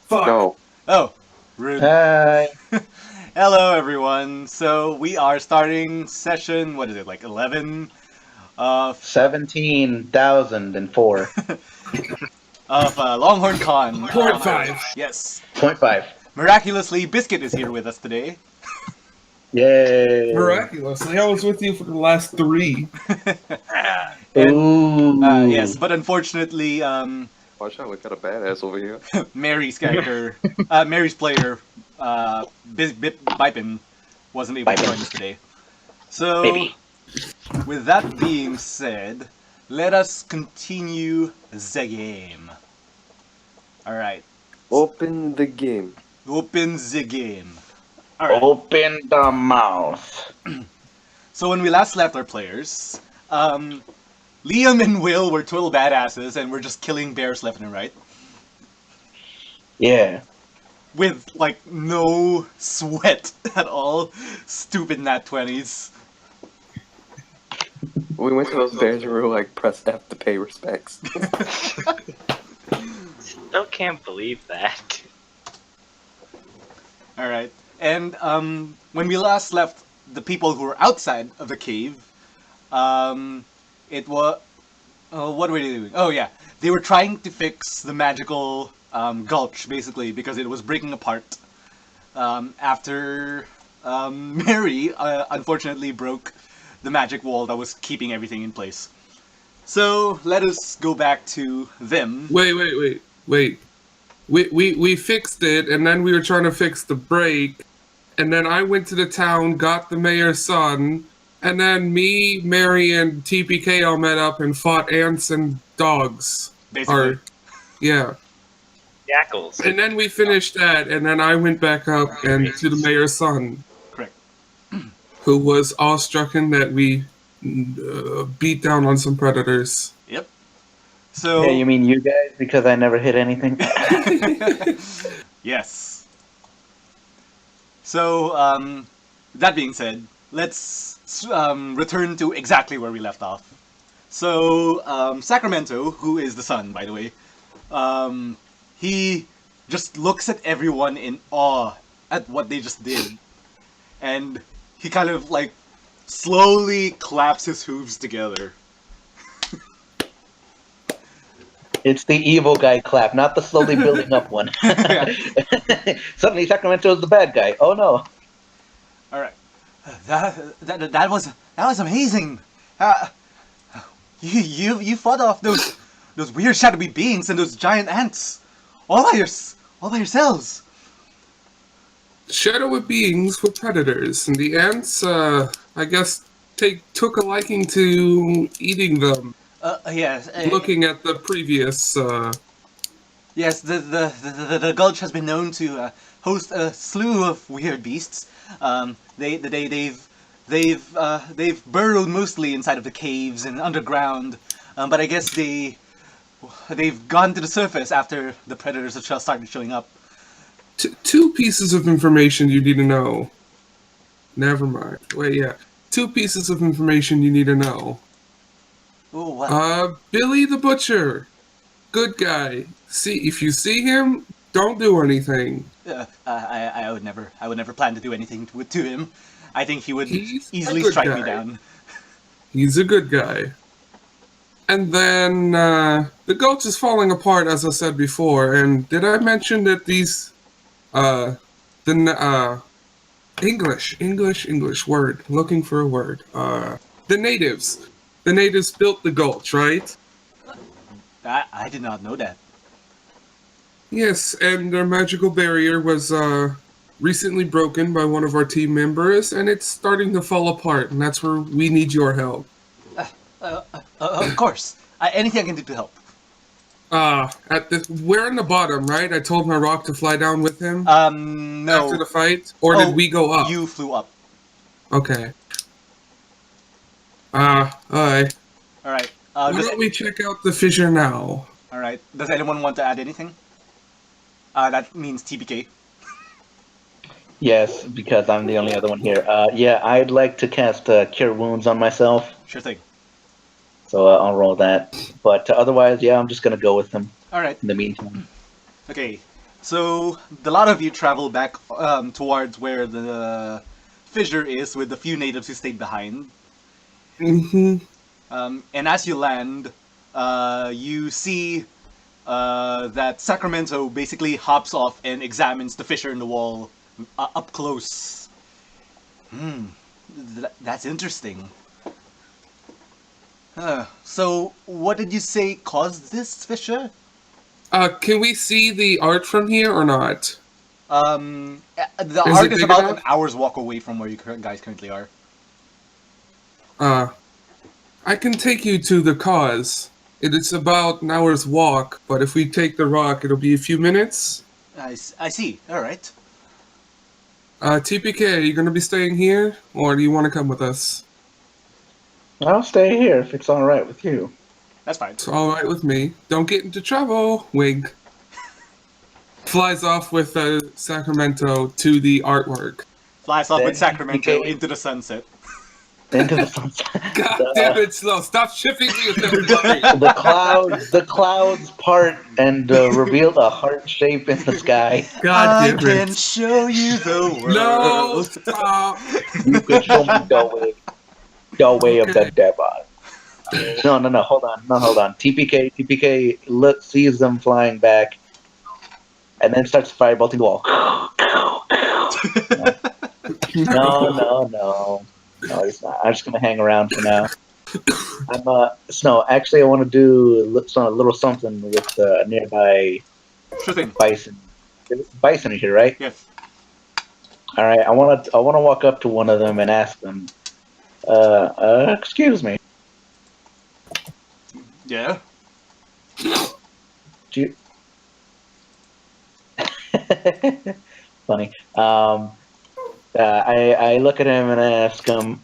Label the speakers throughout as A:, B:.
A: Fuck.
B: No.
C: Oh, rude.
D: Hi.
C: Hello, everyone. So we are starting session. What is it? Like 11 of
D: 17,004.
C: Longhorn Con.
A: 0.5.
C: Yes.
D: 0.5.
C: Miraculously, Biscuit is here with us today.
D: Yay.
A: Miraculously, I was with you for the last 3.
C: And,
D: Ooh.
C: yes, but unfortunately,
B: Watch out, we got a badass over here.
C: Mary's character, Mary's player, Bipin, wasn't able to join us today. So,
D: Baby.
C: with that being said, let us continue the game. Alright,
B: Open the game.
C: open the game. Alright,
D: Open the mouth.
C: so when we last left our players, Liam and Will were total badasses and were just killing bears left and right.
D: Yeah.
C: With, like, no sweat at all. Stupid nat 20s.
B: We went to those bears and we were like, press F to pay respects.
E: Still can't believe that.
C: Alright. And when we last left the people who were outside of the cave, it was... what were they doing? Oh yeah, they were trying to fix the magical gulch, basically, because it was breaking apart after Mary, unfortunately, broke the magic wall that was keeping everything in place. So, let us go back to them.
A: Wait. We fixed it, and then we were trying to fix the break, and then I went to the town, got the mayor's son, and then me, Mary, and TPK all met up and fought ants and dogs.
C: Basically.
A: Yeah.
E: Jackals.
A: And then we finished that, and then I went back up and to the mayor's son,
C: Correct.
A: who was awestrucken that we beat down on some predators.
C: Yep. So...
D: Yeah, you mean you guys? Because I never hit anything?
C: Yes. So, that being said, let's return to exactly where we left off. So, Sacramento, who is the son, by the way, he just looks at everyone in awe at what they just did. And he kind of, like, slowly claps his hooves together.
D: It's the evil guy clap, not the slowly building up one. Suddenly Sacramento is the bad guy. Oh no.
C: Alright. That was amazing. You fought off those weird shadowy beings and those giant ants all by yourselves.
A: Shadowy beings were predators, and the ants, I guess, took a liking to eating them.
C: Yes.
A: Looking at the previous,
C: Yes, the gulch has been known to host a slew of weird beasts. They've burrowed mostly inside of the caves and underground, but I guess they've gone to the surface after the predators have started showing up.
A: two pieces of information you need to know. Never mind. Wait, yeah. 2 pieces of information you need to know.
C: Oh, what?
A: Billy the Butcher. Good guy. If you see him, don't do anything.
C: I would never plan to do anything to him. I think he would
A: He's a
C: easily
A: good
C: strike me
A: guy.
C: down.
A: He's a good guy. And then, the gulch is falling apart, as I said before, and did I mention that these, English word, looking for a word, the natives built the gulch, right?
C: I did not know that.
A: Yes, and their magical barrier was, recently broken by one of our team members, and it's starting to fall apart, and that's where we need your help.
C: Of course. Anything I can do to help.
A: We're in the bottom, right? I told my rock to fly down with him
C: No.
A: after the fight, or did we go up?
C: You flew up.
A: Okay. Alright.
C: Alright.
A: Why don't we check out the fissure now?
C: Alright. Does anyone want to add anything? That means TPK.
D: Yes, because I'm the only other one here. Yeah, I'd like to cast Cure Wounds on myself,
C: Sure thing.
D: so I'll roll that. But otherwise, yeah, I'm just gonna go with them
C: Alright.
D: in the meantime.
C: Okay. So the lot of you travel back towards where the fissure is, with the few natives who stayed behind.
A: Mm-hmm.
C: And as you land, you see that Sacramento basically hops off and examines the fissure in the wall up close. That's interesting. So, what did you say caused this fissure?
A: Can we see the art from here or not?
C: The
A: Is
C: art
A: it
C: is
A: big
C: about
A: enough?
C: an hour's walk away from where you guys currently are.
A: I can take you to the cause. It is about an hour's walk, but if we take the rock, it'll be a few minutes.
C: I see. All right.
A: TPK, are you going to be staying here, or do you want to come with us?
D: I'll stay here if it's all right with you.
C: That's fine.
A: It's all right with me. Don't get into trouble. Wink. Flies off with Sacramento to the artwork.
C: Flies off
D: Then
C: with Sacramento
D: TPK
C: into the sunset.
D: Into the sunset.
A: God damn it, Slow. Stop shipping me with everybody.
D: The clouds part and reveal a heart shape in the sky.
A: God
C: I
A: damn
C: can
A: it.
C: show you the world.
A: No, stop.
D: You can show me the way of the
A: Okay.
D: devil. No, hold on. TPK sees them flying back, and then starts firebolting the wall. No, he's not. I'm just gonna hang around for now. Snow. Actually, I want to do a little something with nearby
C: Sure thing.
D: bison. Bison is here, right?
C: Yes.
D: All right. I want to walk up to one of them and ask them. Excuse me.
C: Yeah.
D: Do you... Funny. I look at him and I ask him,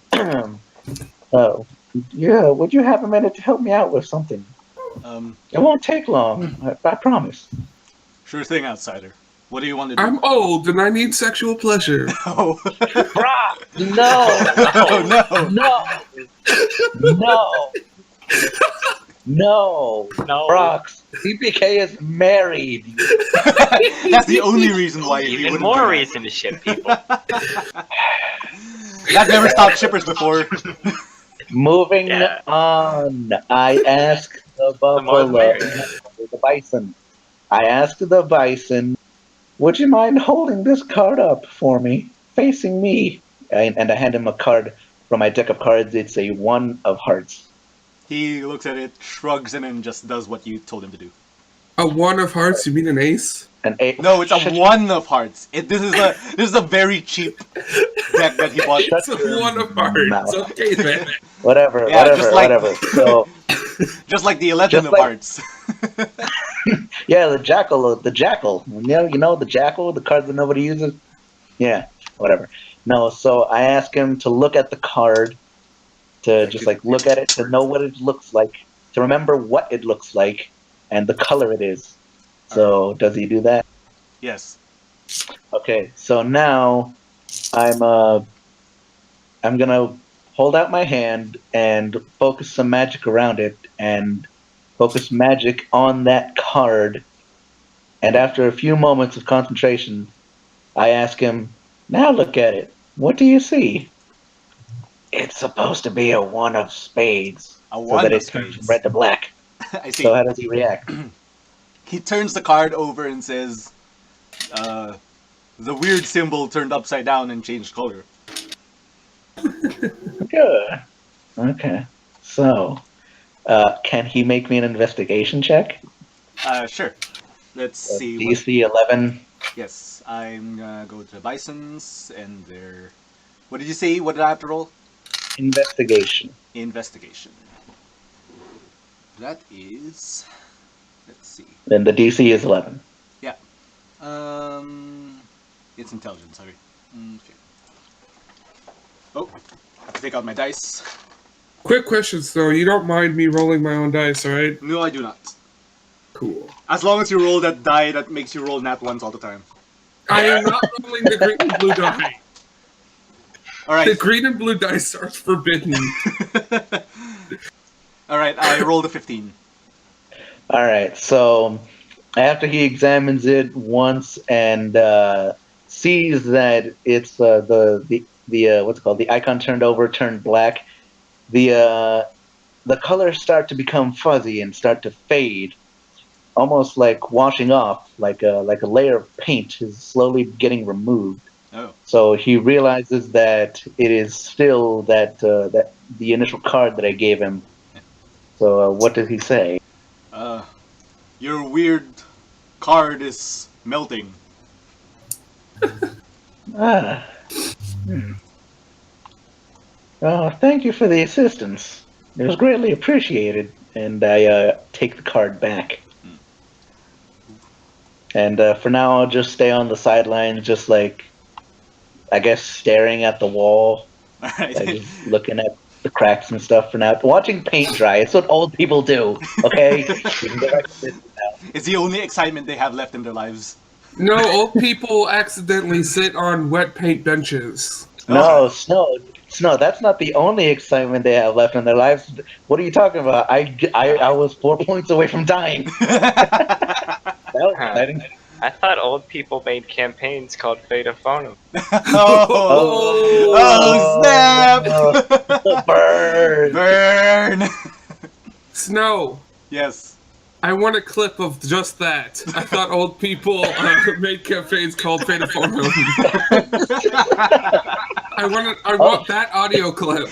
D: "Oh, yeah, would you have a minute to help me out with something? It won't take long, I promise."
C: Sure thing, outsider. What do you want to do?
A: I'm old and I need sexual pleasure.
C: Oh.
D: No,
E: No.
D: Brox, TPK is married.
C: That's the only reason why he
E: Even
C: wouldn't
E: more
C: do that.
E: reason to ship people.
C: That never stopped shippers before.
D: Moving
E: Yeah.
D: on, I asked the
E: more the
D: buffalo,
E: merrier.
D: the bison. I asked the bison, "Would you mind holding this card up for me, facing me?" And I hand him a card from my deck of cards. It's a 1 of hearts.
C: He looks at it, shrugs, and then just does what you told him to do.
A: A 1 of hearts? You mean an ace?
D: An 8.
C: No, it's a 1 of hearts. This is a very cheap deck that he bought.
A: It's a 1 of hearts.
D: Mouth.
A: Okay, then.
D: Whatever. So
C: Just like the 11
D: Just
C: of
D: like-
C: hearts.
D: yeah, the jackal. The jackal, the card that nobody uses. Yeah, whatever. No, so I ask him to look at the card, to just like look at it, to know what it looks like, to remember what it looks like, and the color it is. So does he do that?
C: Yes.
D: Okay, so now I'm gonna hold out my hand and focus some magic around it, and focus magic on that card. And after a few moments of concentration, I ask him, "Now look at it. What do you see?" It's supposed to be a 1 of spades,
C: A
D: so
C: 1
D: that
C: of
D: it turns from
C: spades.
D: red to black.
C: I see.
D: So how does he react?
C: He turns the card over and says, the weird symbol turned upside down and changed color.
D: Good. Okay. So, can he make me an investigation check?
C: Sure. Let's see. What,
D: DC 11.
C: yes, I'm gonna go to the Bisons and their... What did you say? What did I have to roll?
D: Investigation.
C: Investigation. That is... Let's see.
D: Then the DC is 11.
C: Yeah. It's intelligence, sorry. Okay. Oh, I have to take out my dice.
A: Quick questions, though. You don't mind me rolling my own dice, right?
C: No, I do not.
A: Cool.
C: As long as you roll that die that makes you roll nat ones all the time.
A: I am not rolling the green and blue die. The
C: Alright.
A: green and blue dice are forbidden.
C: Alright, I rolled a 15.
D: All right. So, after he examines it once and sees that it's the what's it called, the icon turned black, the colors start to become fuzzy and start to fade, almost like washing off, like a layer of paint is slowly getting removed.
C: Oh.
D: So he realizes that it is still that the initial card that I gave him. So what does he say?
C: Your weird card is melting.
D: Ah. Oh, thank you for the assistance. It was greatly appreciated. And I take the card back. And for now, I'll just stay on the sidelines, just like, I guess, staring at the wall,
C: Alright.
D: just looking at the cracks and stuff for now. Watching paint dry. It's what old people do, okay? You can go back to business now.
C: It's the only excitement they have left in their lives.
A: No, old people accidentally sit on wet paint benches.
D: No, Snow, that's not the only excitement they have left in their lives. What are you talking about? I was 4 points away from dying. That was exciting.
E: I thought old people made campaigns called Fate of Phonum.
C: Oh, snap!
D: Burn!
C: Burn!
A: Snow,
C: Yes.
A: I want a clip of just that. I thought old people made campaigns called Fate of Phonum. I want that audio clip.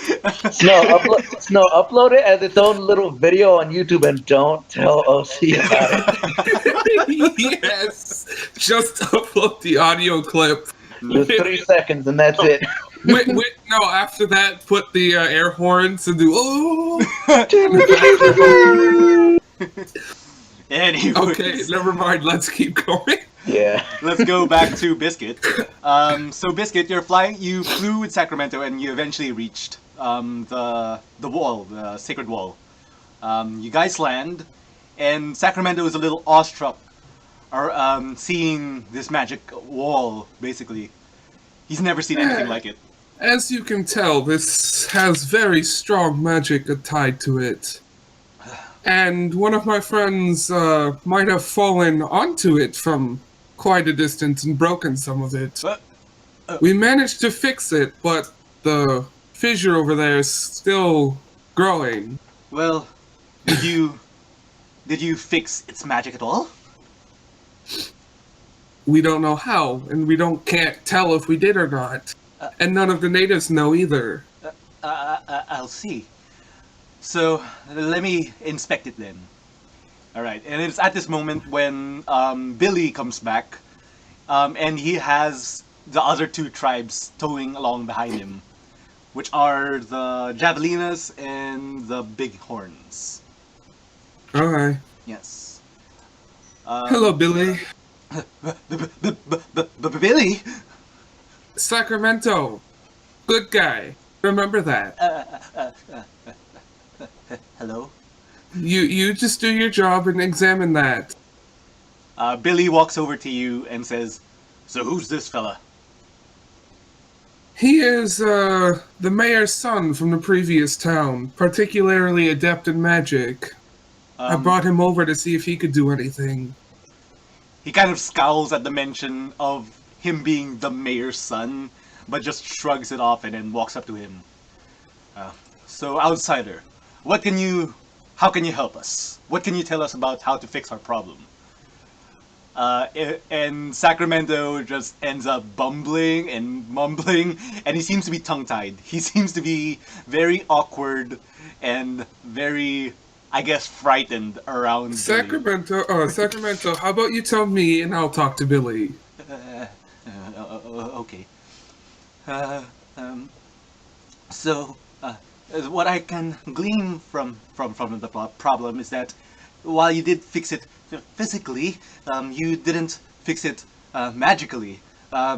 D: Snow, upload it as its own little video on YouTube and don't tell OC about it.
A: Yes, just upload the audio clip.
D: Just 3 seconds and that's it.
A: No, after that, put the air horns and do oh.
C: Anyways,
A: Okay, never mind. Let's keep going.
D: Yeah.
C: let's go back to Biscuit. So Biscuit, you flew with Sacramento and you eventually reached the wall, the sacred wall. You guys land, and Sacramento is a little awestruck, seeing this magic wall. Basically, he's never seen anything like it.
A: As you can tell, this has very strong magic tied to it. And one of my friends might have fallen onto it from quite a distance and broken some of it. We managed to fix it, but the fissure over there is still growing.
C: Well, did you fix its magic at all?
A: We don't know how, and can't tell if we did or not. And none of the natives know either.
C: I'll see. So, let me inspect it then. Alright, and it's at this moment when Billy comes back, and he has the other 2 tribes towing along behind him, which are the Javelinas and the Bighorns.
A: Alright.
C: Yes.
A: Hello, Billy.
C: Billy?
A: Sacramento. Good guy. Remember that.
C: Hello?
A: You just do your job and examine that.
C: Billy walks over to you and says, "So who's this fella?"
A: He is, the mayor's son from the previous town, particularly adept in magic. I brought him over to see if he could do anything.
C: He kind of scowls at the mention of him being the mayor's son, but just shrugs it off and then walks up to him. So, outsider, how can you help us? What can you tell us about how to fix our problem? And Sacramento just ends up bumbling and mumbling, and he seems to be tongue-tied. He seems to be very awkward and very, I guess, frightened around Billy.
A: Sacramento, how about you tell me and I'll talk to Billy?
C: Okay. So, what I can glean from the problem is that while you did fix it physically, you didn't fix it magically.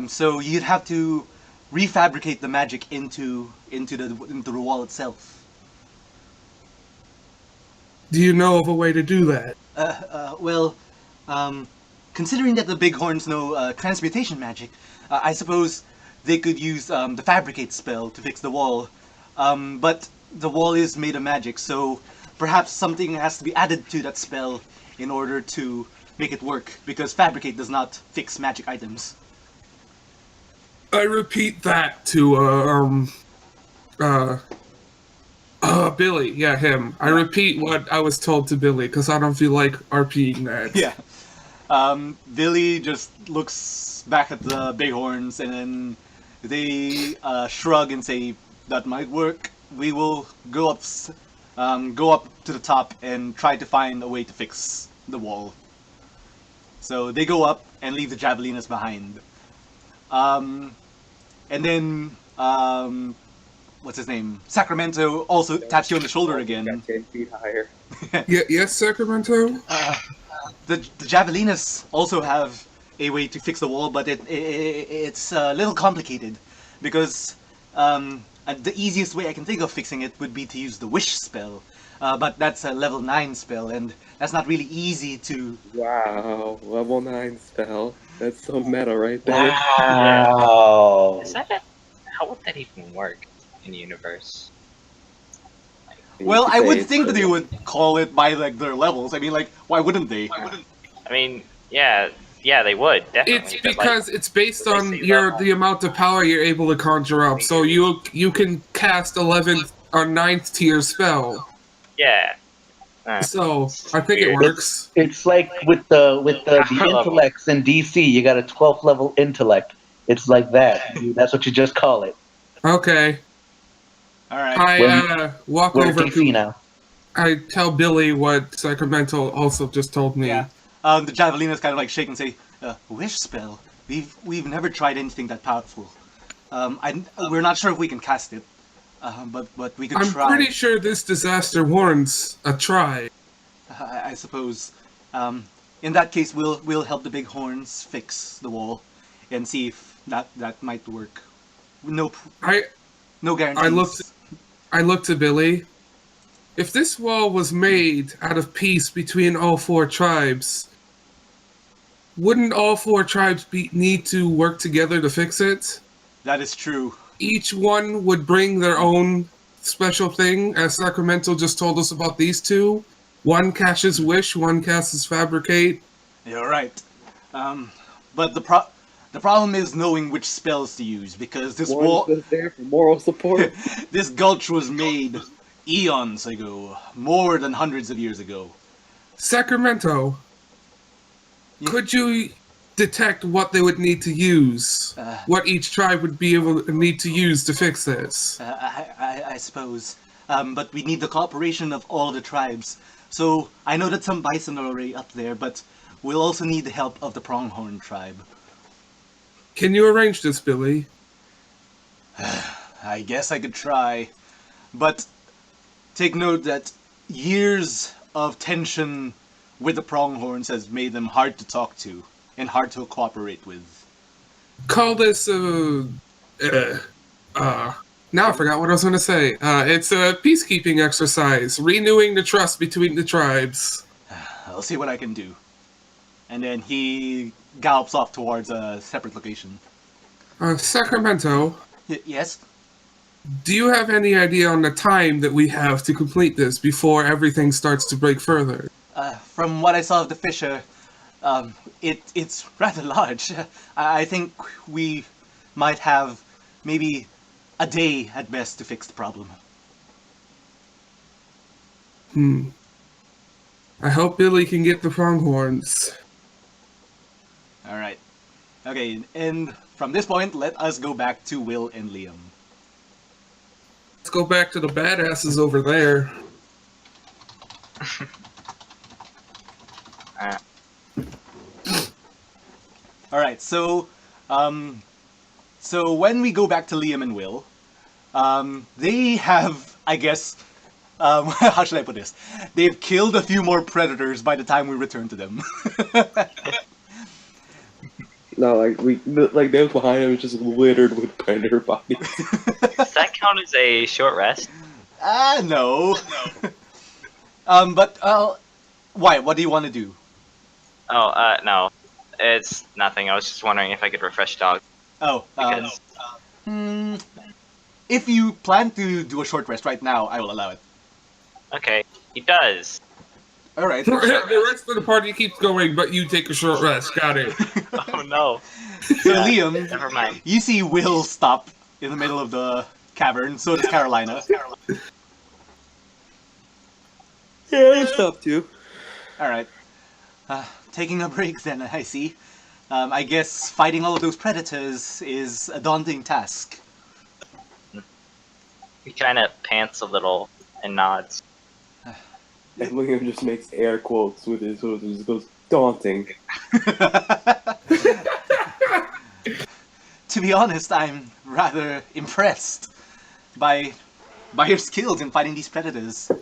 C: So you'd have to refabricate the magic into the wall itself.
A: Do you know of a way to do that?
C: Well, considering that the Bighorns know transmutation magic, I suppose they could use the fabricate spell to fix the wall. But the wall is made of magic, so perhaps something has to be added to that spell in order to make it work, because fabricate does not fix magic items.
A: I repeat that to Billy. Yeah, him. I repeat what I was told to Billy because I don't feel like RPing that.
C: Yeah. Billy just looks back at the bighorns, and then they shrug and say, "That might work. We will go up to the top and try to find a way to fix the wall." So they go up and leave the javelinas behind. And then what's his name? Sacramento also taps you on the shoulder again.
B: Got 10 feet higher.
A: Yes, Sacramento.
C: The javelinas also have a way to fix the wall, but it's a little complicated because the easiest way I can think of fixing it would be to use the wish spell, but that's a level 9 spell, and that's not really easy to.
B: Wow, level 9 spell. That's so meta right there.
D: Wow.
E: Is that how would that even work in the universe?
C: Well,
B: You
C: I
B: could
C: would
B: say
C: think that
B: it's
C: they would call it by like their levels. I mean, like, why wouldn't they?
E: I mean, yeah, they would definitely.
A: It's
E: but, like,
A: because it's based
E: they
A: on
E: say
A: the
E: level.
A: amount of power you're able to conjure up. So you can cast 11th or 9th tier spell.
E: Yeah.
A: So I think it
E: Weird.
A: works.
D: It's like with the
E: Power level.
D: intellects in DC. You got a 12th level intellect. It's like that. That's what you just call it.
A: Okay.
C: All right.
A: I walk
D: We're
A: over
D: DC
A: to.
D: now.
A: I tell Billy what Sacramento also just told me.
C: Yeah. The javelinas kind of like shake and say, "Wish spell. We've never tried anything that powerful. We're not sure if we can cast it, but we could
A: I'm
C: try.
A: pretty sure this disaster warrants a try.
C: I suppose. In that case, we'll help the bighorns fix the wall, and see if that might work. No guarantees.
A: I looked to Billy. If this wall was made out of peace between all 4 tribes, wouldn't all 4 tribes need to work together to fix it?
C: That is true.
A: Each one would bring their own special thing, as Sacramento just told us about these 2. One casts Wish, one casts Fabricate.
C: You're right. But the problem is knowing which spells to use, because this
B: One's
C: wall,
B: just there for moral support.
C: this gulch was made eons ago, more than hundreds of years ago.
A: Sacramento,
C: Yeah.
A: could you detect what they would need to use? What each tribe would be able to need to use to fix this?
C: I suppose. But we need the cooperation of all the tribes. So I know that some bison are already up there, but we'll also need the help of the Pronghorn tribe.
A: Can you arrange this, Billy?
C: I guess I could try. But take note that years of tension with the Pronghorns has made them hard to talk to and hard to cooperate with.
A: Call this now I forgot what I was going to say. It's a peacekeeping exercise, renewing the trust between the tribes.
C: I'll see what I can do. And then he gallops off towards a separate location.
A: Sacramento,
C: Yes?
A: do you have any idea on the time that we have to complete this before everything starts to break further?
C: From what I saw of the fissure, it's rather large. I think we might have maybe a day at best to fix the problem.
A: I hope Billy can get the pronghorns.
C: All right. Okay, and from this point, let us go back to Will and Liam.
A: Let's go back to the badasses over there.
C: All right, so when we go back to Liam and Will, they have, I guess, how should I put this? They've killed a few more predators by the time we return to them.
B: No, like those behind him is just littered with predator bodies.
E: Does that count as a short rest?
C: No. But why? What do you want to do?
E: Oh, no. It's nothing. I was just wondering if I could refresh dog.
C: Oh,
E: Because
C: if you plan to do a short rest right now, I will allow it.
E: okay, he does.
C: All right.
A: The rest of the party keeps going, but you take a short rest. Got it.
E: Oh no.
C: So Liam,
E: Never mind.
C: you see Will stop in the middle of the cavern. So does Carolina.
B: Yeah, I stopped too.
C: All right. Taking a break then, I see. I guess fighting all of those predators is a daunting task.
E: He kind of pants a little and nods.
B: And William just makes air quotes with his hood and just goes, daunting.
C: To be honest, I'm rather impressed by your skills in fighting these predators.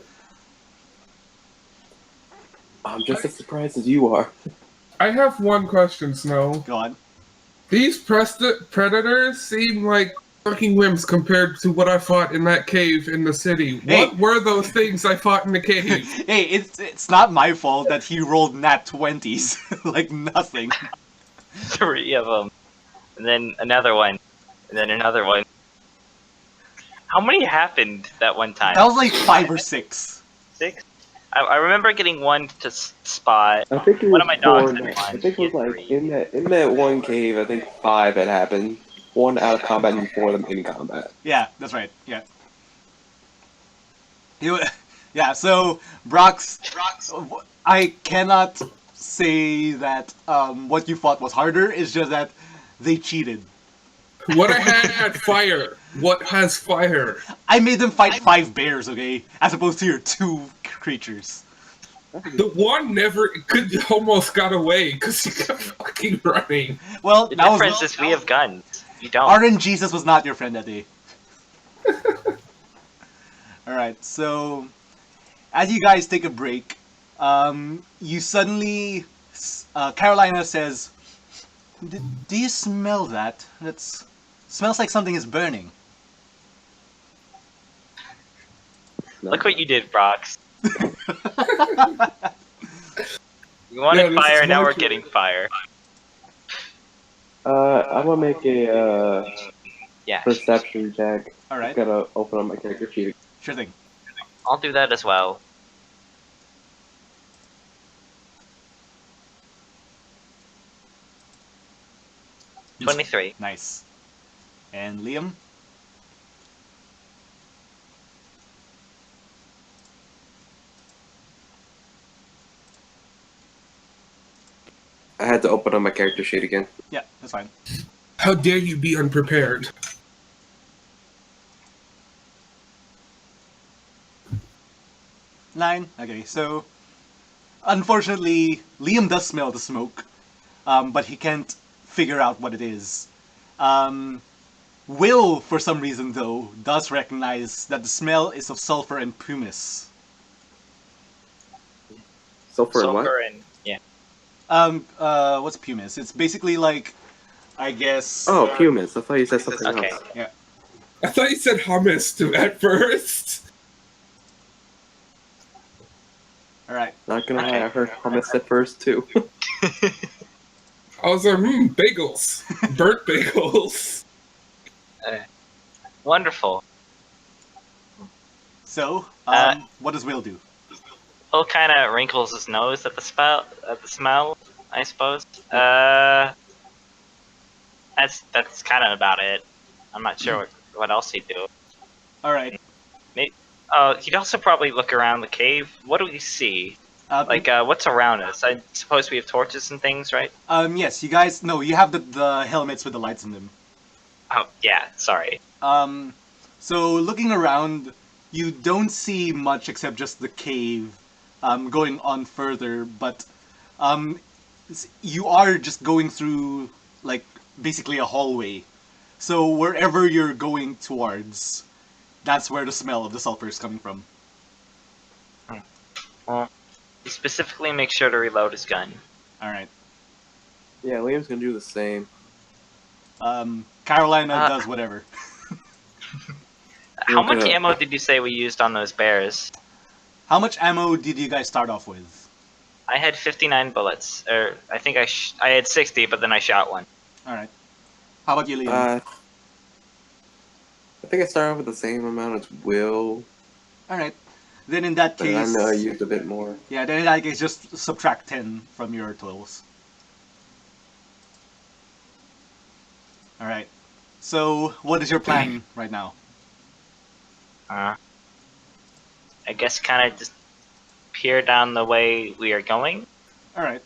B: I'm just as surprised as you are.
A: I have one question, Snow.
C: Go on.
A: These predators seem like fucking wimps compared to what I fought in that cave in the city.
C: Hey.
A: What were those things I fought in the cave?
C: Hey, it's not my fault that he rolled nat 20s. Like nothing.
E: 3 of them. And then another one. And then another one. How many happened that one time?
C: That was like 5 or 6.
E: 6? I remember getting one to spot.
B: I think it
E: One
B: was
E: of my dogs
B: four.
E: had
B: I
E: one.
B: think it was
E: He had
B: like
E: 3.
B: in that one cave. I think 5 had happened. 1 out of combat and 4 of them in combat.
C: Yeah, that's right. Yeah. Yeah, so Brock's. I cannot say that what you fought was harder. It's just that they cheated.
A: What I had fire. What has fire?
C: I made them fight 5 bears, okay, as opposed to your 2 creatures.
A: The one never could almost got away because he kept fucking running.
C: Well,
E: The
C: that was
E: difference is we have guns. You don't.
C: Arden Jesus was not your friend that day. All right, so as you guys take a break, you suddenly Carolina says, "Do you smell that? That smells like something is burning."
E: Look what you did, Brox. We
A: Yeah,
E: wanted
A: this
E: fire,
A: is
E: now we're
A: working.
E: getting fire.
B: I'm gonna make a
E: Yeah,
B: perception check.
C: All right,
B: Gotta open up my character sheet.
C: sure thing.
E: I'll do that as well.
C: You-
E: 23.
C: Nice. And Liam?
B: I had to open up my character sheet again.
C: Yeah, that's fine.
A: How dare you be unprepared?
C: Nine. Okay, so unfortunately, Liam does smell the smoke, but he can't figure out what it is. Will, for some reason though, does recognize that the smell is of sulfur and pumice.
B: Sulfur and what?
E: Sulfur and yeah.
C: What's pumice? It's basically like, I guess.
B: Oh, pumice. I thought you said something
E: Okay.
B: else.
C: Yeah.
A: I thought you said hummus at first.
C: All right.
B: Not gonna
E: Okay.
B: lie, I heard hummus at first too.
A: I was like, bagels. Burnt bagels.
E: Wonderful.
C: So, what does Will do?
E: Will kind of wrinkles his nose at the smell, I suppose. That's kind of about it. I'm not sure what else he'd do.
C: All right.
E: He'd also probably look around the cave. What do we see? Like, what's around us? I suppose we have torches and things, right?
C: Yes, you guys. No, you have the helmets with the lights in them.
E: Oh, yeah. Sorry.
C: So looking around, you don't see much except just the cave, going on further, but, you are just going through, like, basically a hallway. So wherever you're going towards, that's where the smell of the sulfur is coming from.
E: Well, he specifically makes sure to reload his gun.
C: Alright.
B: Yeah, Liam's gonna do the same.
C: Carolina does whatever.
E: How much
B: gonna-
E: ammo did you say we used on those bears?
C: How much ammo did you guys start off with?
E: I had 59 bullets. Or I think I had 60, but then I shot one.
C: Alright. How about you, Liam?
B: I think I started with the same amount as Will.
C: Alright. Then in that
B: But I
C: case,
B: know I used a bit more.
C: yeah, then in that case, just subtract 10 from your totals. All right. So, what is your plan right now?
E: I guess kind of just peer down the way we are going.
C: All right.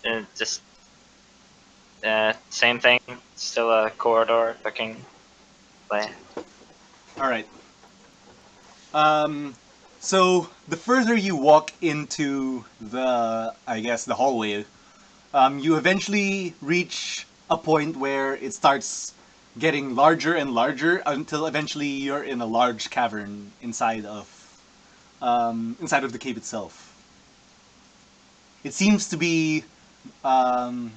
E: And just same thing. Still a corridor looking way.
C: All right. So the further you walk into the, I guess, the hallway, you eventually reach a point where it starts getting larger and larger until eventually you're in a large cavern inside of the cave itself. It seems to be, um,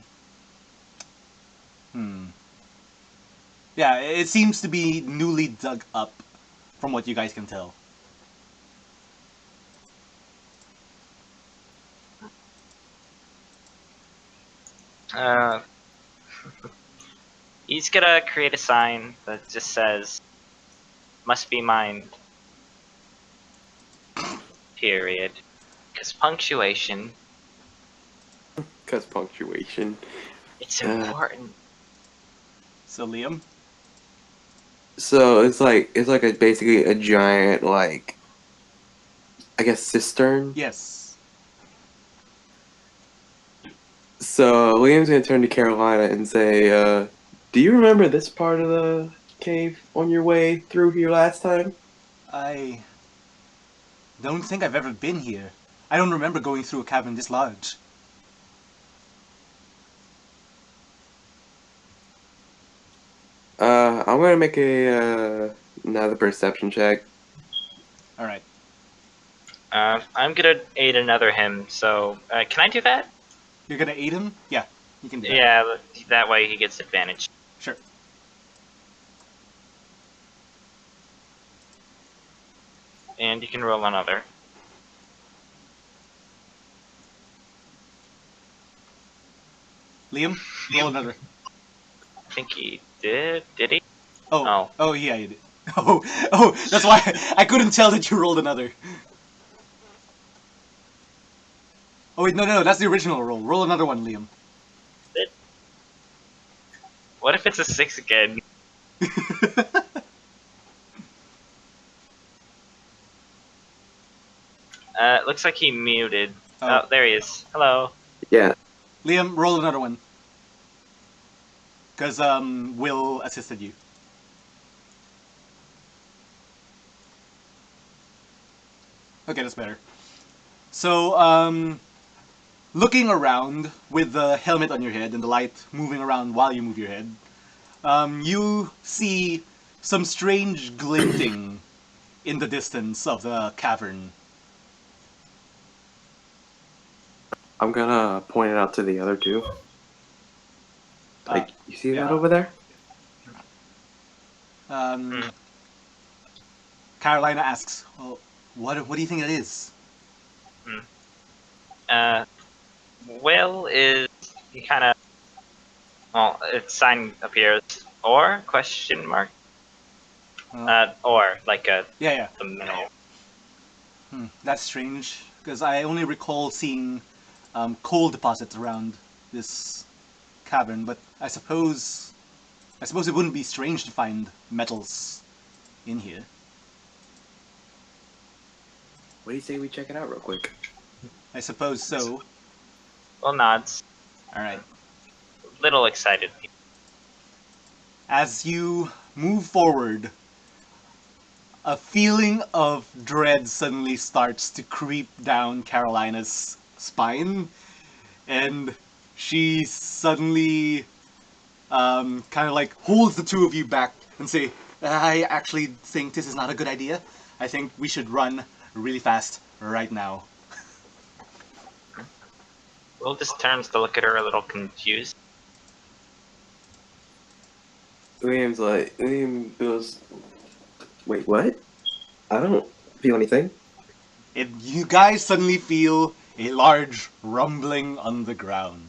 C: yeah, it seems to be newly dug up, from what you guys can tell.
E: Uh, he's gonna create a sign that just says, "Must be mined." Period. Because punctuation,
B: Cause punctuation.
E: it's important.
C: So Liam,
B: So it's like basically a giant like I guess cistern.
C: yes.
B: So Liam's gonna turn to Carolina and say, "Do you remember this part of the cave on your way through here last time?"
C: I don't think I've ever been here. I don't remember going through a cavern this large.
B: I'm gonna make another perception check.
C: All right.
E: I'm gonna aid another him, so can I do that?
C: You're gonna aid him? Yeah, you can do that.
E: Yeah, that way he gets advantage.
C: Sure.
E: And you can roll another.
C: Liam, roll another.
E: I think he did. Did he?
C: Oh,
E: Oh.
C: oh yeah, you did. Oh, that's why I couldn't tell that you rolled another. Oh wait, no, that's the original roll. Roll another one, Liam.
E: What if it's a 6 again? It looks like he muted. Oh, there he is. Hello.
B: Yeah.
C: Liam, roll another one. Because Will assisted you. Okay, that's better. So, looking around with the helmet on your head and the light moving around while you move your head, you see some strange glinting in the distance of the cavern.
B: I'm gonna point it out to the other two. Like, you see
C: yeah.
B: that over there?
C: Carolina asks, well, what do you think it is?
E: Will is he kind of its sign appears or question mark or like a
C: Yeah.
E: the middle.
C: That's strange because I only recall seeing coal deposits around this cavern, but I suppose it wouldn't be strange to find metals in here.
B: What do you say we check it out real quick?
C: I suppose so.
E: Well, nods.
C: All right.
E: Little excited.
C: As you move forward, a feeling of dread suddenly starts to creep down Carolina's spine, and she suddenly kind of like holds the two of you back and say, I actually think this is not a good idea. I think we should run really fast right now.
E: Will just turns to look at her a little confused.
B: Liam goes, "Wait, what? I don't feel anything."
C: And you guys suddenly feel a large rumbling on the ground.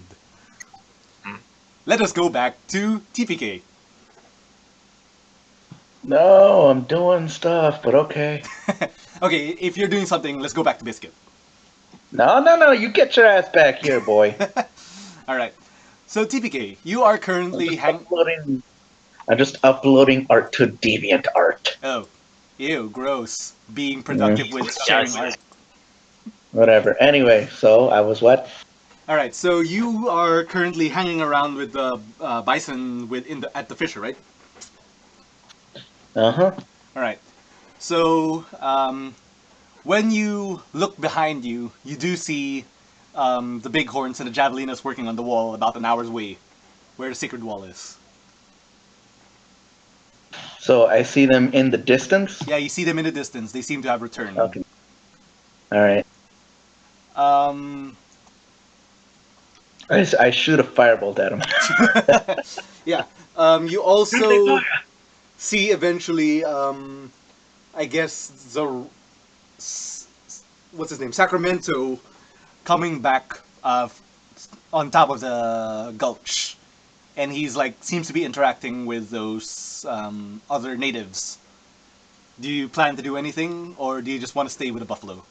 C: Let us go back to TPK.
D: No, I'm doing stuff, but okay.
C: Okay, if you're doing something, let's go back to Biscuit.
D: No, you get your ass back here, boy.
C: All right. So TPK, you are currently
D: I'm just uploading art to DeviantArt.
C: Oh, ew, gross. Being productive with sharing
E: Yes.
C: art.
D: Whatever. Anyway, so I was what?
C: All right. So you are currently hanging around with the bison at the fisher, right?
D: Uh-huh.
C: All right. So when you look behind you, you do see the bighorns and the javelinas working on the wall about an hour's way, where the sacred wall is.
D: So I see them in the distance.
C: Yeah, you see them in the distance. They seem to have returned.
D: Okay. All right.
C: Um,
D: I shoot a firebolt at them.
C: yeah. You also see eventually, I guess what's his name, Sacramento, coming back on top of the gulch, and he's like seems to be interacting with those other natives. Do you plan to do anything, or do you just want to stay with the buffalo?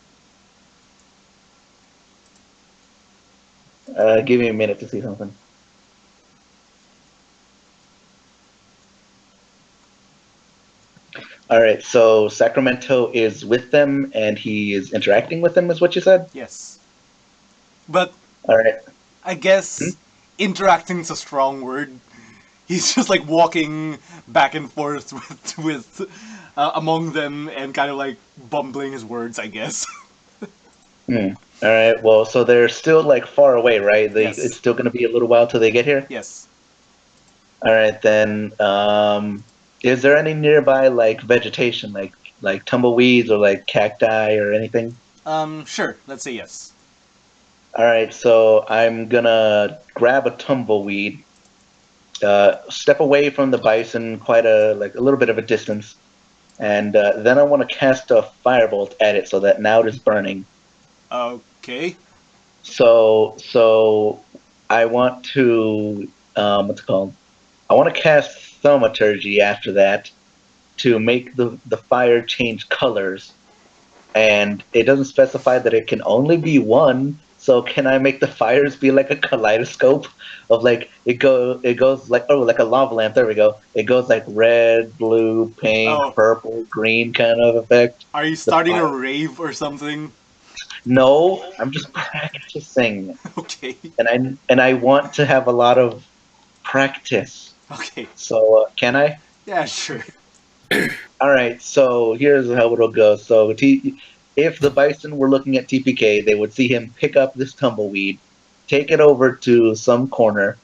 D: Give me a minute to see something. All right. So Sacramento is with them, and he is interacting with them, is what you said?
C: Yes, but
D: All right.
C: I guess interacting's a strong word. He's just like walking back and forth with among them and kind of like bumbling his words, I guess.
D: All right. Well, so they're still like far away, right?
C: Yes.
D: It's still going to be a little while till they get here.
C: Yes.
D: All right then. Is there any nearby like vegetation, like tumbleweeds or like cacti or anything?
C: Sure. Let's say yes.
D: All right. So I'm gonna grab a tumbleweed, step away from the bison quite a little bit of a distance, and then I want to cast a firebolt at it so that now it is burning.
C: Okay.
D: So I want to what's it called? I want to cast thaumaturgy after that to make the fire change colors, and it doesn't specify that it can only be one. So can I make the fires be like a kaleidoscope of like it goes like like a lava lamp? There we go. It goes like red, blue, pink,
C: Oh.
D: purple, green kind of effect.
C: Are you
D: The
C: starting a
D: fire-
C: rave or something?
D: No, I'm just practicing,
C: Okay.
D: and I want to have a lot of practice.
C: Okay.
D: So can I?
C: Yeah, sure.
D: All right. So here's how it'll go. So if the bison were looking at TPK, they would see him pick up this tumbleweed, take it over to some corner,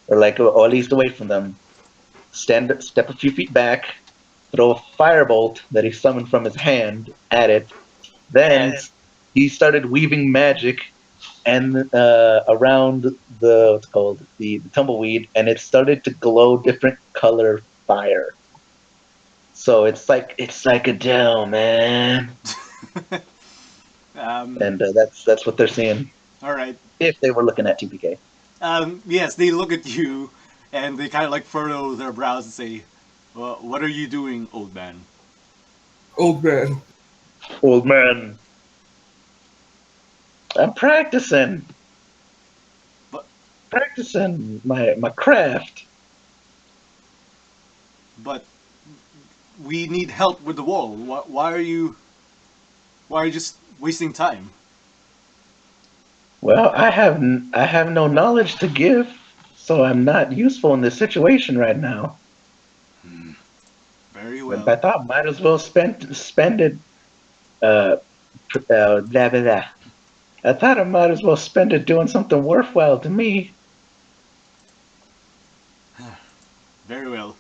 D: or at least away from them. Step a few feet back, throw a firebolt that he summoned from his hand at it. Then he started weaving magic and around the what's it called the tumbleweed, and it started to glow different color fire. So it's like psychedelic, man, and that's what they're seeing
C: All right.
D: if they were looking at TPK.
C: Yes, they look at you and they kind of like furrow their brows and say, well, "What are you doing, old man?"
A: Old man.
D: Old man, I'm practicing
C: But
D: my craft.
C: but we need help with the wall. Why are you? Why are you just wasting time?
D: Well, I have no knowledge to give, so I'm not useful in this situation right now.
C: Very
D: But I
C: well.
D: thought might as well spend it. Blah blah blah. I thought I might as well spend it doing something worthwhile to me.
C: Very well.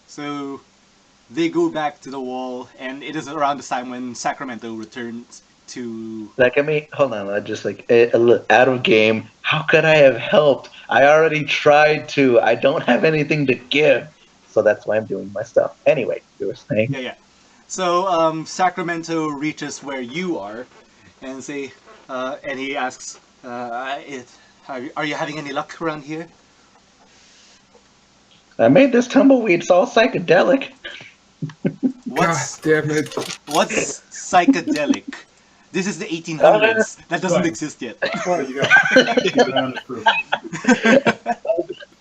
C: So they go back to the wall, and it is around this time when Sacramento returns to.
D: Like, I mean, hold on, I just out of game. How could I have helped? I already tried to. I don't have anything to give, so that's why I'm doing my stuff. Anyway, you were saying.
C: Yeah. So Sacramento reaches where you are, and and he asks, "Are you having any luck around here?"
D: I made this tumbleweed. It's all psychedelic.
C: What What's
A: damn it.
C: what's psychedelic? This is the 1800s. That doesn't exist yet.
F: There you go. Keep an eye on this proof.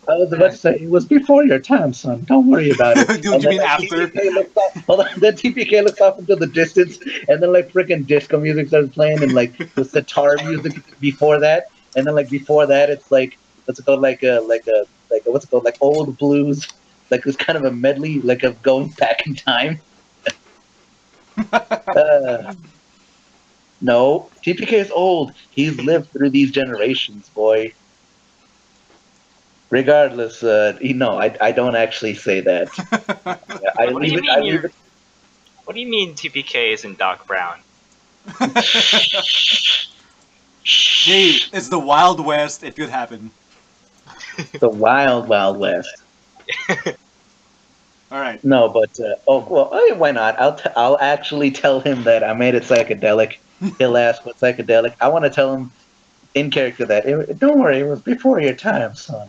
D: I was about to say, it was before your time, son. Don't worry about it.
C: Don't you mean after?
D: TPK looks off, hold on, then TPK looks off into the distance, and then like freaking disco music starts playing, and like the sitar music before that, and then like before that, it's like what's it called, like a what's it called, like old blues, like this kind of a medley, like of going back in time. No, TPK is old. He's lived through these generations, boy. Regardless, I don't actually say that. I
E: What do you
D: leave it.
E: mean
D: I leave it.
E: What do you mean TPK isn't Doc Brown?
C: Hey, it's the Wild West. It could happen.
D: The wild, wild west.
C: All right.
D: No, but why not? I'll actually tell him that I made it psychedelic. He'll ask what psychedelic. I want to tell him in character that don't worry, it was before your time, son.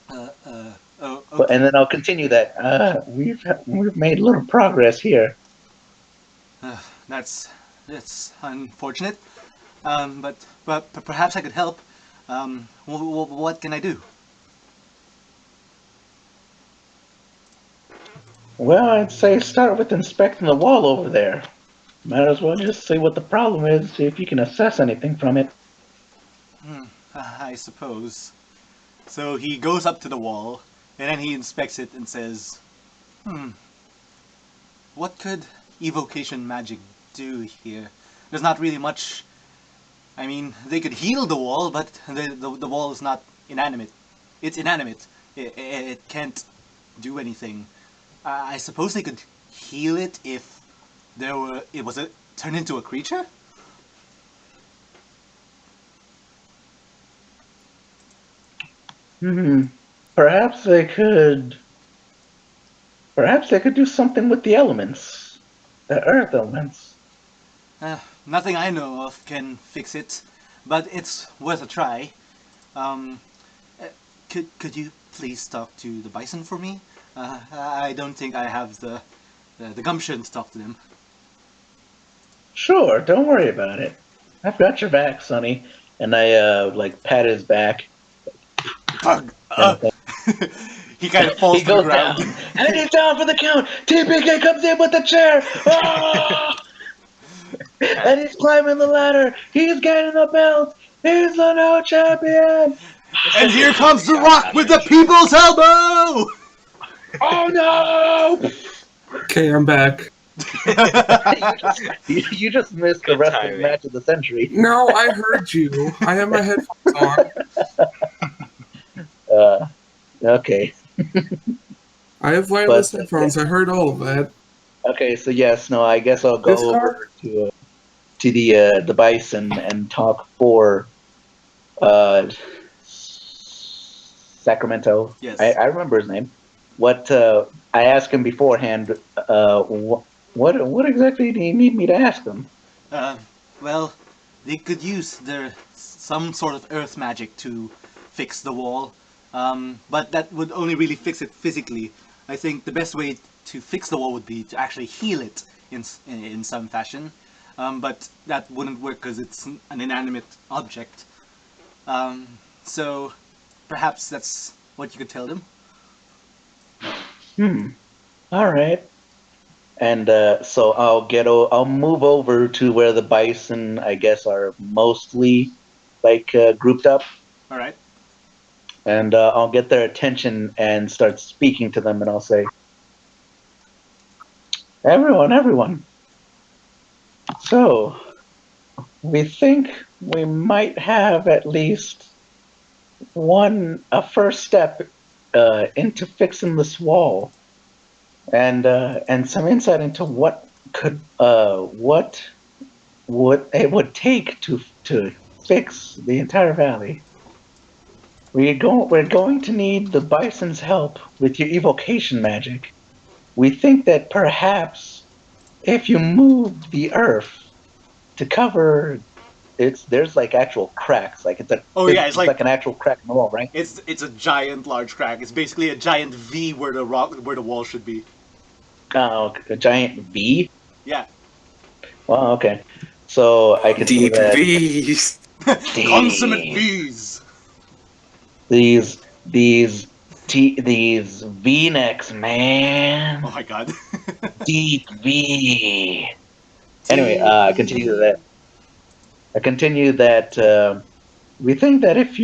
C: Oh, okay.
D: And then I'll continue that. We've made little progress here.
C: That's unfortunate. But perhaps I could help. What can I do?
D: Well, I'd say start with inspecting the wall over there. Might as well just see what the problem is, see if you can assess anything from it.
C: I suppose. So he goes up to the wall, and then he inspects it and says, what could evocation magic do here? There's not really much. I mean, they could heal the wall, but the wall is not inanimate. It's inanimate. It can't do anything. I suppose they could heal it if it was turned into a creature?
D: Perhaps they could do something with the elements. The earth elements.
C: Nothing I know of can fix it, but it's worth a try. Could you please talk to the bison for me? I don't think I have the gumption to talk to them.
D: Sure, don't worry about it. I've got your back, Sonny. And I pat his back.
C: Bug! He kind of falls
D: He
C: to the
D: goes
C: ground.
D: down. And he's down for the count. TPK comes in with the chair. Ah! And he's climbing the ladder. He's getting the belt. He's the new champion.
C: And here comes the Rock with the people's elbow!
D: Oh no!
A: Okay, I'm back.
D: you just missed the wrestling
E: timing.
D: match of the century.
A: No, I heard you. I have my headphones on.
D: Okay.
A: I have wireless
D: But-
A: headphones. I heard all of that.
D: Okay, so yes, no, I guess I'll go
A: This car?
D: over to the bison and talk for Sacramento.
C: Yes.
D: I remember his name. What I asked him beforehand. What exactly do you need me to ask him?
C: Well, they could use some sort of earth magic to fix the wall, but that would only really fix it physically. I think the best way to fix the wall would be to actually heal it in some fashion, but that wouldn't work because it's an inanimate object. So perhaps that's what you could tell them.
D: All right. And so I'll move over to where the bison, I guess, are mostly grouped up.
C: All right.
D: And I'll get their attention and start speaking to them, and I'll say, everyone. So, we think we might have at least a first step into fixing this wall, and some insight into what it would take to fix the entire valley. We're going to need the bison's help with your evocation magic. We think that perhaps if you move the earth to cover there's like actual cracks, like it's like an actual crack in the wall, right?
C: It's a giant large crack. It's basically a giant V where the wall should be.
D: Oh, a giant V?
C: Yeah.
D: Well, okay. So I can see
B: Deep
D: that
B: V's.
C: Consummate V's.
D: these these V-necks, man.
C: Oh my god.
D: Deep V. Anyway, I continue that. I continue that we think that if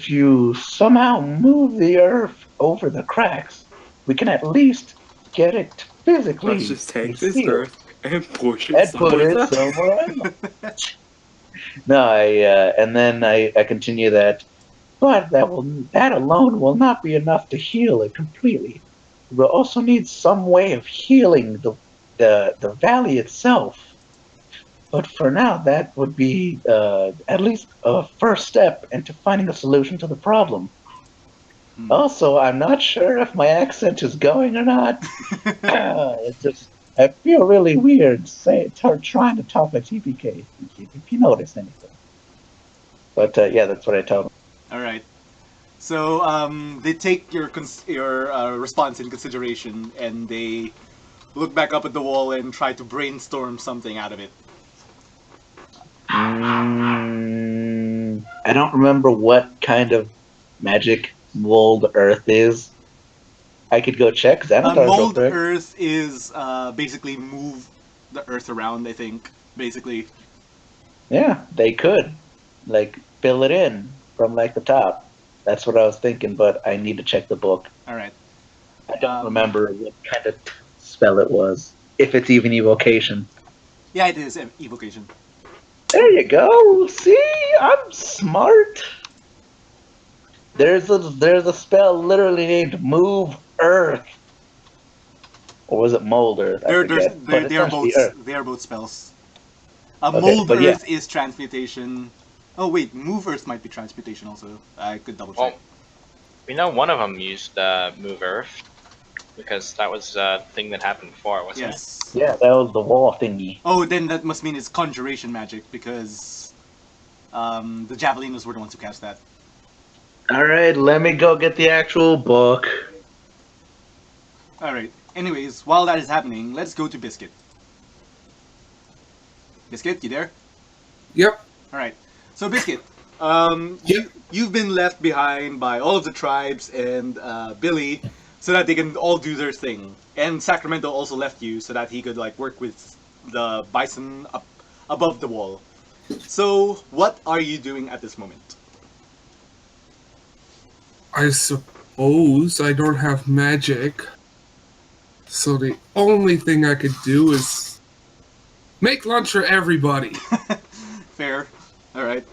D: you somehow move the Earth over the cracks, we can at least get it physically
B: Let's just take this
D: sealed
B: Earth and push it
D: and put
B: somewhere
D: it
B: else.
D: somewhere else. No, and then I continue that, but that alone will not be enough to heal it completely. We'll also need some way of healing the valley itself. But for now, that would be at least a first step into finding a solution to the problem. Also, I'm not sure if my accent is going or not. I feel really weird trying to talk like TPK, if you notice anything. But yeah, that's what I told him.
C: All right. So they take your response in consideration, and they look back up at the wall and try to brainstorm something out of it.
D: I don't remember what kind of magic mold Earth is. I could go check.
C: Mold Earth is basically move the Earth around, I think. Basically.
D: Yeah, they could. Like, fill it in from, like, the top. That's what I was thinking, but I need to check the book.
C: Alright.
D: I don't remember what kind of spell it was. If it's even evocation.
C: Yeah, it is evocation.
D: There you go. See? I'm smart. There's a spell literally named Move Earth. Or was it Mold Earth?
C: They are both spells. Mold Earth is transmutation. Oh wait, Move Earth might be transmutation also. I could double check.
E: Well, we know one of them used Move Earth, because that was the thing that happened before, wasn't it?
C: Yes.
D: Yeah, that was the wall thingy.
C: Oh, then that must mean it's conjuration magic, because the Javelinos were the ones who cast that.
D: Alright, let me go get the actual book.
C: Alright. Anyways, while that is happening, let's go to Biscuit. Biscuit, you there?
A: Yep.
C: Alright. So, Biscuit, you've been left behind by all of the tribes and Billy so that they can all do their thing. And Sacramento also left you so that he could like work with the bison up above the wall. So, what are you doing at this moment?
A: I suppose I don't have magic. So the only thing I could do is make lunch for everybody.
C: Fair. Alright.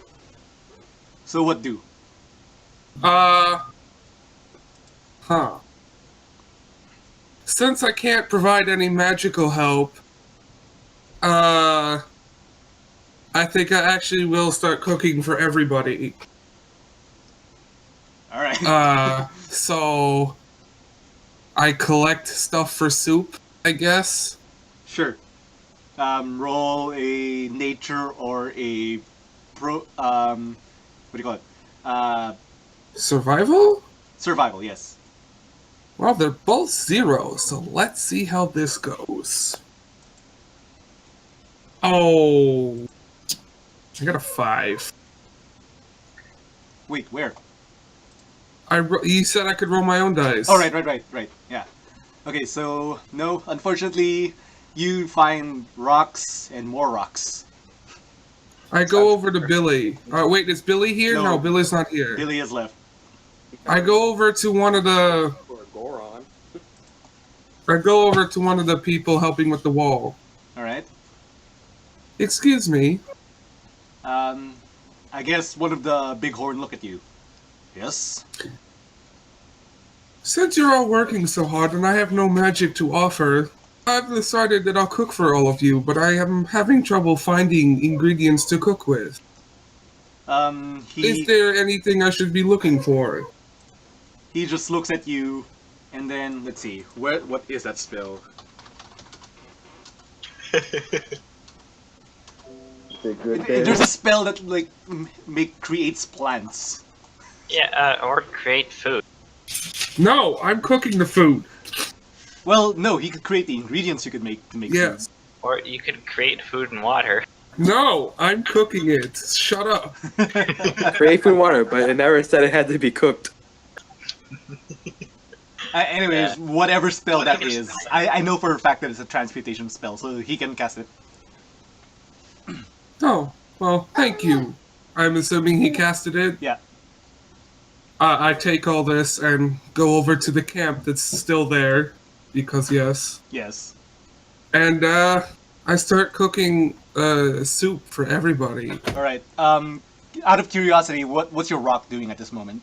C: So what do?
A: Since I can't provide any magical help, I think I actually will start cooking for everybody.
C: Alright.
A: So I collect stuff for soup, I guess.
C: Sure. Roll a nature or a what do you call it?
A: Survival?
C: Survival, yes.
A: Well, they're both 0, so let's see how this goes. Oh, I got a 5.
C: Wait, where?
A: You said I could roll my own dice.
C: Oh, right. Yeah. Okay, so, no, unfortunately, you find rocks and more rocks.
A: I go over to Billy. Wait, is Billy here? No, Billy's not here.
C: Billy is left.
A: I go over to one of the... I go over to one of the people helping with the wall.
C: Alright.
A: Excuse me.
C: I guess one of the Bighorn look at you. Yes?
A: Since you're all working so hard and I have no magic to offer, I've decided that I'll cook for all of you, but I am having trouble finding ingredients to cook with. Is there anything I should be looking for?
C: He just looks at you, and then, let's see, what is that spell? There's a spell that, like, creates plants.
E: Yeah, or create food.
A: No, I'm cooking the food.
C: Well, no, he could create the ingredients you could make to make
A: Yes.
E: Or you could create food and water.
A: No, I'm cooking it. Shut up.
C: food.
B: Create food and water, but it never said it had to be cooked.
C: Anyways, whatever spell that is, I know for a fact that it's a transmutation spell, so he can cast it.
A: Oh, well, thank you. I'm assuming he casted it.
C: Yeah.
A: I take all this and go over to the camp that's still there, because yes.
C: Yes.
A: And I start cooking soup for everybody.
C: All right. Out of curiosity, what's your rock doing at this moment?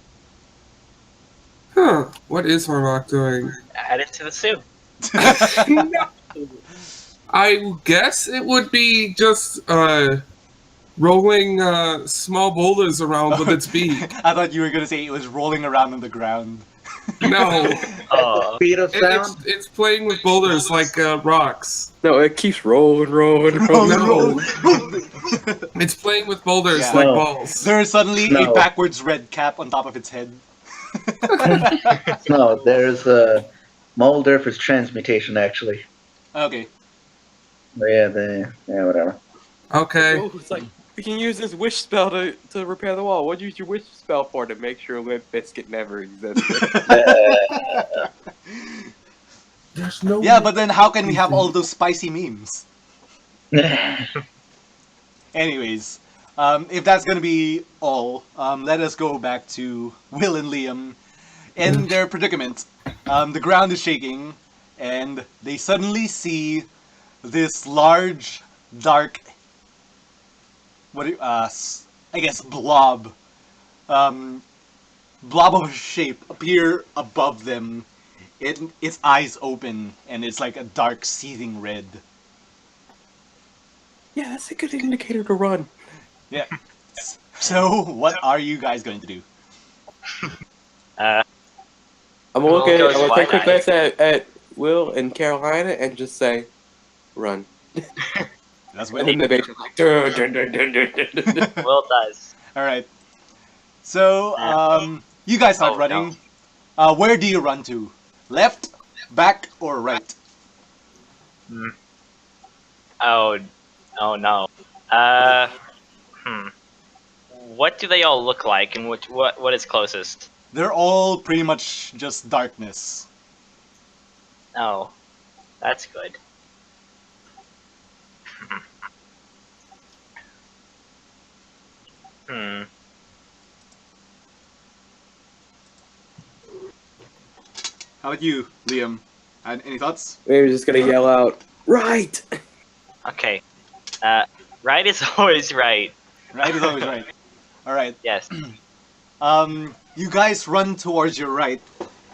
A: Huh? What is Harlock doing?
E: Add it to the soup.
A: I guess it would be just rolling small boulders around with its beak.
C: I thought you were gonna say it was rolling around on the ground.
A: No,
E: Oh,
D: Speed of sound.
A: it's playing with boulders like rocks.
B: No, it keeps rolling.
A: No, it's playing with boulders
C: Yeah.
A: like
D: No.
A: balls.
C: There is suddenly
D: No.
C: a backwards red cap on top of its head.
D: No, there's Molder for transmutation actually.
C: Okay.
D: But yeah, whatever.
A: Okay.
B: Oh, it's like, we can use this wish spell to repair the wall. What do you use your wish spell for to make sure Limp Biscuit never existed?
A: There's no.
C: Yeah, but then how can we have all those spicy memes? Anyways, if that's gonna be all, let us go back to Will and Liam in their predicament. The ground is shaking, and they suddenly see this large, dark, I guess blob of a shape appear above them. Its eyes open, and it's like a dark, seething red.
B: Yeah, that's a good indicator to run.
C: Yeah. So, what are you guys going to do?
B: I'm gonna
E: We'll
B: look at
E: go
B: I'm gonna take a quick
E: wide-eyed.
B: glance at Will and Carolina and just say, run.
C: That's
B: And then the baby's like, dun, dun, dun, dun, dun, dun, dun.
E: Will does.
C: All right. So, you guys start
E: Oh,
C: running. Where do you run to? Left, back, or right?
E: Oh no. What do they all look like, and what is closest?
C: They're all pretty much just darkness.
E: Oh, that's good. Hmm.
C: How about you, Liam? Any thoughts?
B: Maybe just gonna yell out, right!
E: Okay. Right is always right.
C: Right is always right. All right.
E: Yes.
C: You guys run towards your right,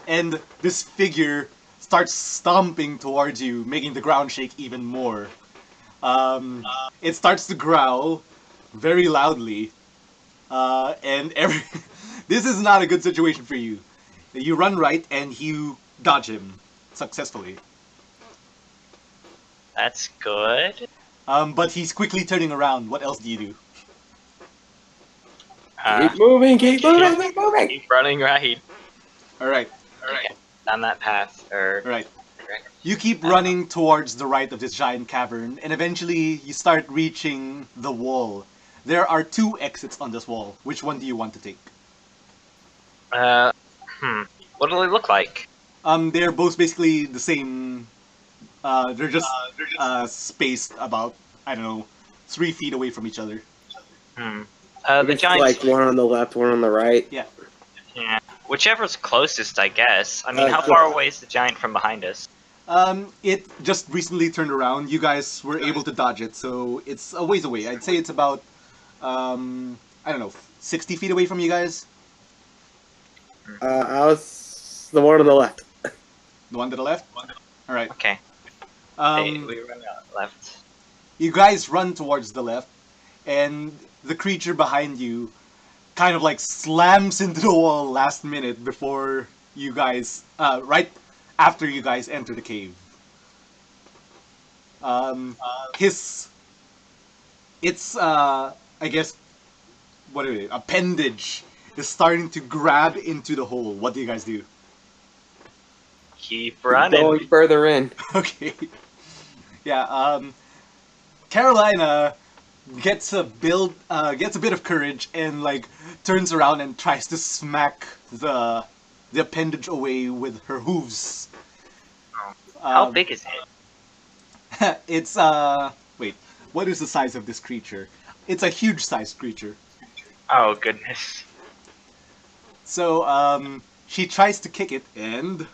C: and this figure starts stomping towards you, making the ground shake even more. It starts to growl very loudly, and this is not a good situation for you. You run right, and you dodge him successfully.
E: That's good.
C: But he's quickly turning around. What else do you do?
B: Keep moving, keep moving, keep moving!
E: Keep running right.
C: All right.
E: Okay. Down that path, or
C: All right. You keep running towards the right of this giant cavern, and eventually you start reaching the wall. There are 2 exits on this wall. Which one do you want to take?
E: What do they look like?
C: They're both basically the same. They're just spaced about, I don't know, 3 feet away from each other.
E: The
B: It's
E: giant.
B: like one on the left, one on the right.
C: Yeah.
E: Yeah. Whichever's closest, I guess. I mean, how
B: Uh,
E: far away is the giant from behind us?
C: It just recently turned around. You guys were able to dodge it, so it's a ways away. I'd say it's about, I don't know, 60 feet away from you guys.
B: I was the one on the left.
C: The one to the left? All right.
E: Okay. Hey,
C: Um,
E: we run out left.
C: You guys run towards the left, and the creature behind you kind of like slams into the wall last minute before you guys, right after you guys enter the cave. I guess, what is it? Appendage is starting to grab into the hole. What do you guys do?
E: Keep running.
B: Going further in.
C: Okay. Yeah. Carolina gets a bit of courage and like turns around and tries to smack the appendage away with her hooves.
E: How big is it?
C: It's wait, what is the size of this creature? It's a huge sized creature.
E: Oh goodness.
C: So she tries to kick it and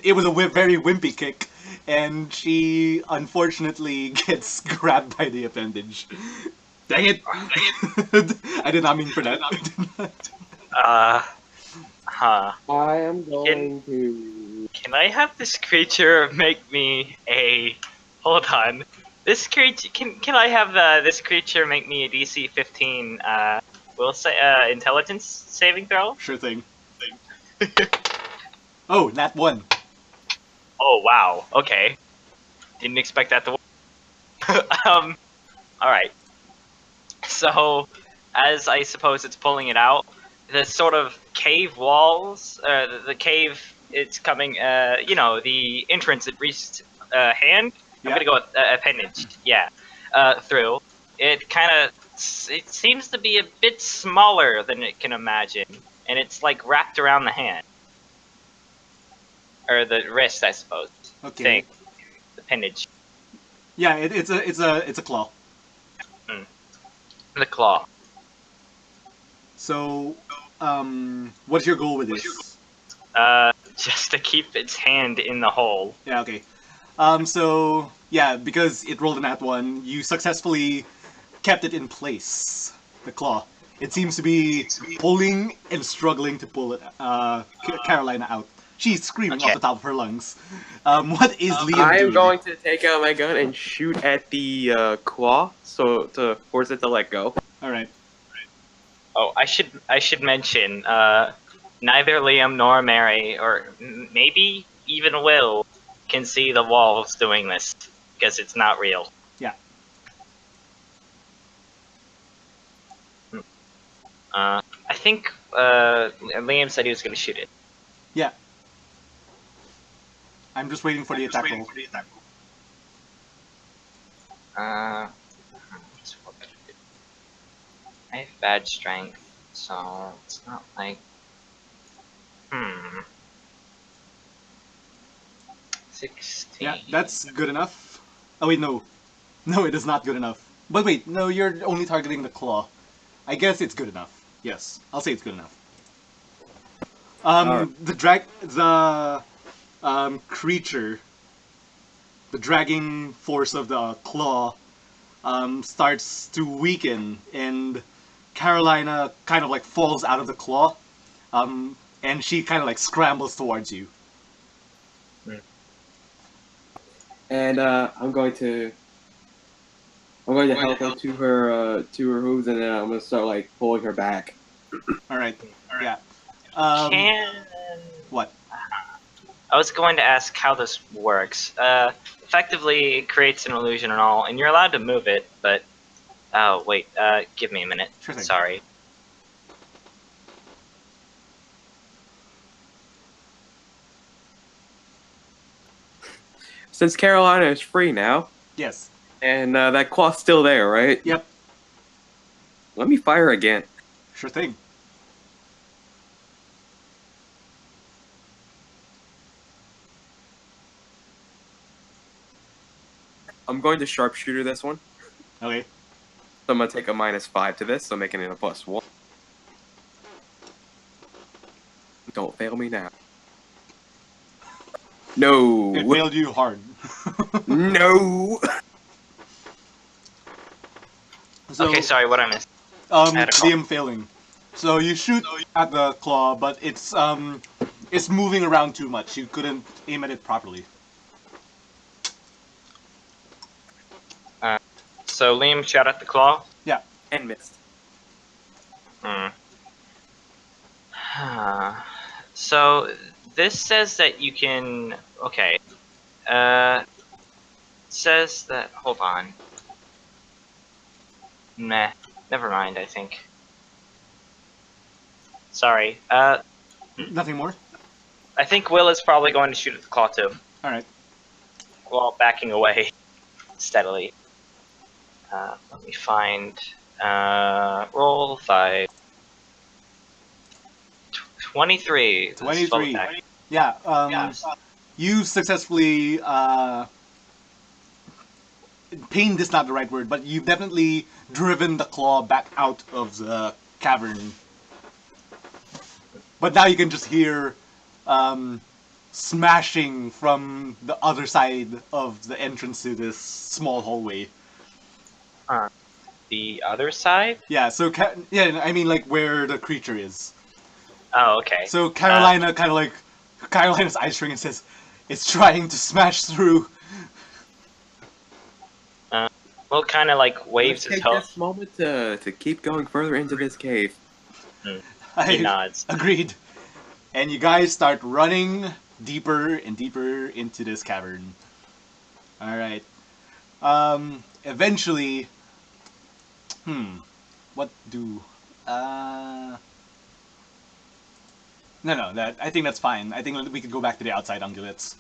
C: it was a very wimpy kick, and she unfortunately gets grabbed by the appendage. Dang it! I did not mean for that.
E: Huh.
B: I am going to.
E: Can I have this creature make me a? Hold on. This creature can I have this creature make me a DC 15? We'll say intelligence saving throw.
C: Sure thing. Oh, nat 1.
E: Oh wow. Okay. Didn't expect that to work. All right. So, as I suppose it's pulling it out, the sort of cave walls, the cave, it's coming, the entrance it reached hand.
C: Yeah.
E: I'm gonna go with appendage. Yeah. Through. It kind of, it seems to be a bit smaller than it can imagine, and it's like wrapped around the hand. Or the wrist, I suppose.
C: Okay.
E: Thing. Appendage.
C: Yeah, it's a claw.
E: The claw.
C: So, what's your goal with this?
E: Just to keep its hand in the hole.
C: Yeah, okay. So, yeah, because it rolled a nat 1, you successfully kept it in place, the claw. It seems to be pulling and struggling to pull it, Carolina out. She's screaming off the top of her lungs. What is Liam
B: I am
C: doing?
B: going to take out my gun and shoot at the claw, so to force it to let go.
C: Alright.
E: Oh, I should mention, neither Liam nor Mary, or maybe even Will, can see the walls doing this, because it's not real.
C: Yeah.
E: I think Liam said he was going to shoot it.
C: Yeah. I'm just waiting for the attack roll.
E: I have bad strength, so it's not like... 16.
C: Yeah, that's good enough. Oh wait, no. No, it is not good enough. But wait, no, you're only targeting the claw. I guess it's good enough. Yes, I'll say it's good enough. The creature, the dragging force of the claw, starts to weaken, and Carolina kind of like falls out of the claw, and she kind of like scrambles towards you.
B: And I'm going to help her to her hooves, and then I'm going to start like pulling her back.
C: All right. Yeah. What?
E: I was going to ask how this works. Effectively, it creates an illusion and all, and you're allowed to move it, but... Oh, wait, give me a minute.
C: Sure thing.
E: Sorry.
B: Since Carolina is free now,
C: Yes.
B: and that claw's still there, right?
C: Yep.
B: Let me fire again.
C: Sure thing.
B: I'm going to sharpshooter this one.
C: Okay.
B: So I'm going to take a -5 to this, so making it a +1. Don't fail me now. No.
C: It failed you hard.
B: No.
C: So,
E: Okay, sorry, what I missed? Had a call.
C: Liam failing. So you shoot at the claw, but it's moving around too much. You couldn't aim at it properly.
E: So Liam shot at the claw?
C: Yeah.
B: And missed.
E: So this says that you can... Okay. Says that... Hold on. Meh. Never mind, I think. Sorry.
C: Nothing more?
E: I think Will is probably going to shoot at the claw too,
C: All right.
E: while backing away steadily. Let me find. Roll 5. 23. This is
C: 23.
E: full attack.
C: Yeah. You successfully. Pained is not the right word, but you've definitely driven the claw back out of the cavern. But now you can just hear smashing from the other side of the entrance to this small hallway.
E: The other side?
C: Yeah, so I mean like where the creature is.
E: Oh, okay.
C: So Carolina's eyes shrink and says, "It's trying to smash through."
E: Will kind of like waves
B: Let's
E: his
B: take
E: hoof.
B: this moment to keep going further into this cave.
E: He nods.
C: Agreed. And you guys start running deeper and deeper into this cavern. Alright. Eventually... What do... No, I think that's fine. I think we could go back to the outside ungulates.